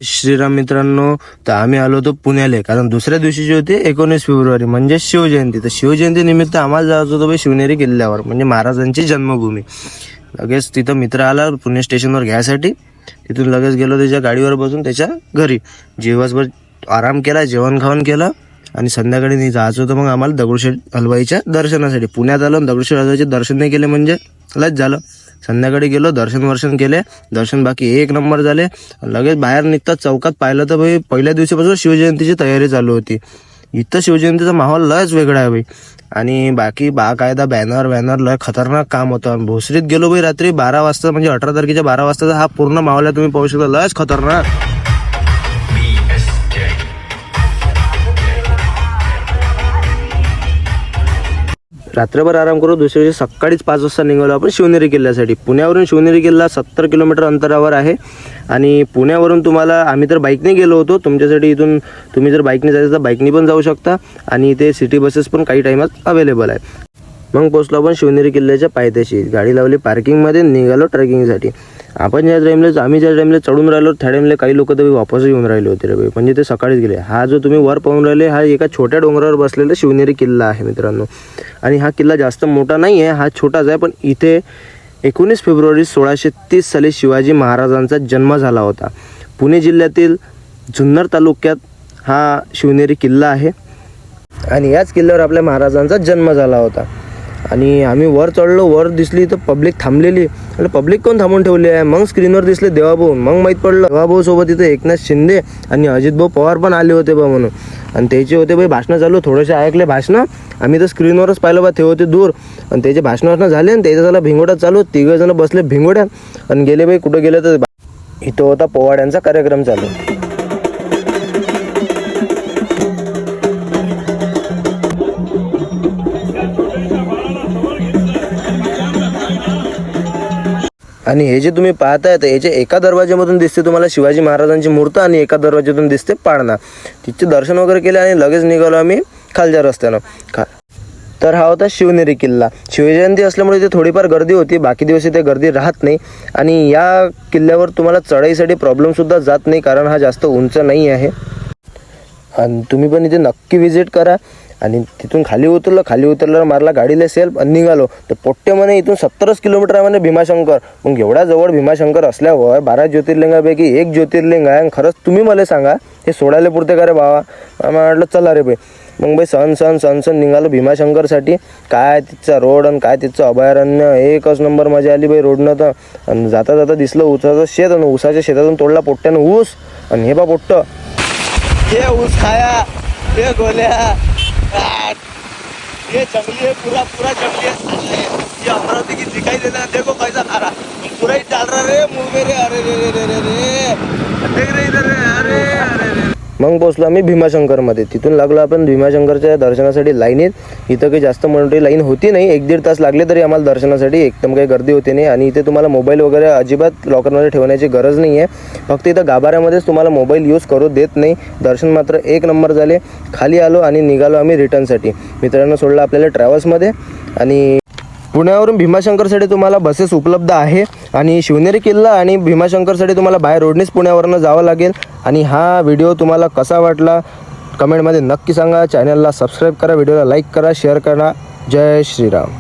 श्रीराम मित्रांनो, तर आम्ही आलो होतो पुण्याले, कारण दुसऱ्या दिवशीची होती 19 फेब्रुवारी म्हणजे शिवजयंती. तर शिवजयंती निमित्त आम्हाला जायचं होतं शिवनेरी किल्ल्यावर, म्हणजे महाराजांची जन्मभूमी. लगेच तिथं मित्र आला पुणे स्टेशनवर घ्यायसाठी. तिथून लगेच गेलो त्याच्या गाडीवर बसून त्याच्या घरी. दिवसभर आराम केला, जेवण खावण केलं आणि संध्याकाळी जायचं होतं मग आम्हाला दगडूशेठ हलवाईच्या दर्शनासाठी. पुण्यात आलो, दगडूशेठ हलवाईचे दर्शन नाही केले म्हणजे लच झालं. संध्याकाळी गेलो, दर्शन केले. दर्शन बाकी एक नंबर झाले. लगेच बाहेर निघतात चौकात पाहिलं तर भाई पहिल्या दिवशीपासून शिवजयंतीची तयारी चालू होती. इथं शिवजयंतीचा माहोल लयच वेगळा आहे भाई. आणि बाकी बाकायदा बॅनर लय खतरनाक काम होतं. भोसरीत गेलो भाई रात्री 12 वाजता, म्हणजे 18 तारखेच्या 12 वाजताचा हा पूर्ण माहोल आहे. तुम्ही पाहू शकता, लयच खतरनाक. रात्रभर आराम करू. दुसऱ्या दिवशी सकाळीच 5 वाजता निघालो आपण शिवनेरी किल्ल्यासाठी. पुण्यावरून शिवनेरी किल्ला 70 किलोमीटर अंतरावर आहे. आणि पुण्यावरून तुम्हाला, आम्ही तर बाईकने गेलो होतो, तुमच्यासाठी इथून तुम्ही जर बाईकने जायचं तर बाईकने पण जाऊ शकता. आणि इथे सिटी बसेस पण काही टाईमात अवेलेबल आहे. मग पोचलो आपण शिवनेरी किल्ल्याच्या पायथ्याशी. गाडी लावली पार्किंगमध्ये, निघालो ट्रेकिंगसाठी. आम्ही ज्या टाईमला चढून राहिलो त्या टाईमला काही लोक तर वापस येऊन राहिले होते रे भाई, म्हणजे ते सकाळीच गेले. हा जो तुम्ही वर पाहून राहिले हा एका छोट्या डोंगरावर बसलेला शिवनेरी किल्ला आहे मित्रांनो. आणि हा किल्ला जास्त मोठा नाही आहे, हा छोटाच आहे. पण इथे 19 फेब्रुवारी 1630 साली शिवाजी महाराजांचा जन्म झाला होता. पुणे जिल्ह्यातील जुन्नर तालुक्यात हा शिवनेरी किल्ला आहे. आणि याच किल्ल्यावर आपल्या महाराजांचा जन्म झाला होता. आणि आम्ही वर चढलो, वर दिसली तर पब्लिक थांबलेली. आणि पब्लिक कोण थांबून ठेवली आहे, मग स्क्रीनवर दिसले देवाभाऊ. मग माहीत पडलं देवाभाऊ सोबत इथं एकनाथ शिंदे आणि अजितभाऊ पवार पण आले होते बा म्हणून. आणि त्याचे होते बाई भाषणं चालू. थोडेसे ऐकले भाषणं, आम्ही तर स्क्रीनवरच पाहिलं बा, ते होते दूर. आणि त्याचे भाषणं झाले आणि त्याचा झाला भिंगोडा चालू. 3 जण बसले भिंगोड्यात आणि गेले बाई. कुठं गेले तर इथं होता पोवाड्यांचा कार्यक्रम चालू. आणि हे जे तुम्ही पाहताय तर याच्या एका दरवाज्यामधून दिसते तुम्हाला शिवाजी महाराजांची मूर्ती आणि एका दरवाज्यातून दिसते पाळणा. तिचे दर्शन वगैरे केले आणि लगेच निघालो आम्ही खालच्या रस्त्यानं. तर हा होता शिवनेरी किल्ला. शिवजयंती असल्यामुळे इथे थोडीफार गर्दी होती, बाकी दिवस इथे गर्दी राहत नाही. आणि या किल्ल्यावर तुम्हाला चढाईसाठी प्रॉब्लेमसुद्धा जात नाही, कारण हा जास्त उंच नाही आहे. आणि तुम्ही पण इथे नक्की विजिट करा. आणि तिथून खाली उतरल्यावर मारला गाडीला सेल्फ आणि निघालो. तर पोट्टे म्हणे इथून 70 किलोमीटर आहे म्हणे भीमाशंकर. मग एवढ्या जवळ भीमाशंकर असल्यावर 12 ज्योतिर्लिंगापैकी एक ज्योतिर्लिंग आहे. आणि खरंच तुम्ही मला सांगा, हे सोडायला पुरते का रे बाबा? म्हटलं चला रे बाई. मग बाई सण निघालो भीमाशंकरसाठी. काय तिथचा रोड आणि काय तिथचं अभयारण्य, एकच नंबर मजा आली बाई रोडनं तर. आणि जाता दिसलं ऊसाचं शेत, आणि ऊसाच्या शेतातून तोडला पोट्ट्यानं ऊस. आणि हे बा पोट्ट, हे ऊस खाया, हे गोल्या, ये जंगली है, पूरा जंगली है. ये अमरावती की दिखाई देना, देखो कैसा खा रहा, पूरा ही डाल रहा रे मुंह में रे. अरे रे देख रे इधर रे. अरे. मग पोचलो आम्ही भीमाशंकरमध्ये. तिथून लागलो आपण भीमाशंकरच्या दर्शनासाठी लाईनीत. इथं काही जास्त मोठी लाईन होती नाही, 1-1.5 तास लागले तरी आम्हाला दर्शनासाठी. एकदम काही गर्दी होती नाही. आणि इथे तुम्हाला मोबाईल वगैरे अजिबात लॉकरमध्ये ठेवण्याची गरज नाही आहे. फक्त इथं गाभाऱ्यामध्येच तुम्हाला मोबाईल यूज करू देत नाही. दर्शन मात्र एक नंबर झाले. खाली आलो आणि निघालो आम्ही रिटर्नसाठी. मित्रांनो सोडलं आपल्याला ट्रॅव्हल्समध्ये. आणि पुण्यावरून भीमाशंकरसाठी तुम्हाला बसेस उपलब्ध आहे. आणि शिवनेरी किल्ला आणि भीमाशंकरसाठी तुम्हाला बाय रोडनेच पुण्यावरून जावं लागेल. आणि हा व्हिडिओ तुम्हाला कसा वाटला कमेंटमध्ये नक्की सांगा. चॅनलला सबस्क्राईब करा, व्हिडिओला लाईक करा, शेअर करा. जय श्रीराम.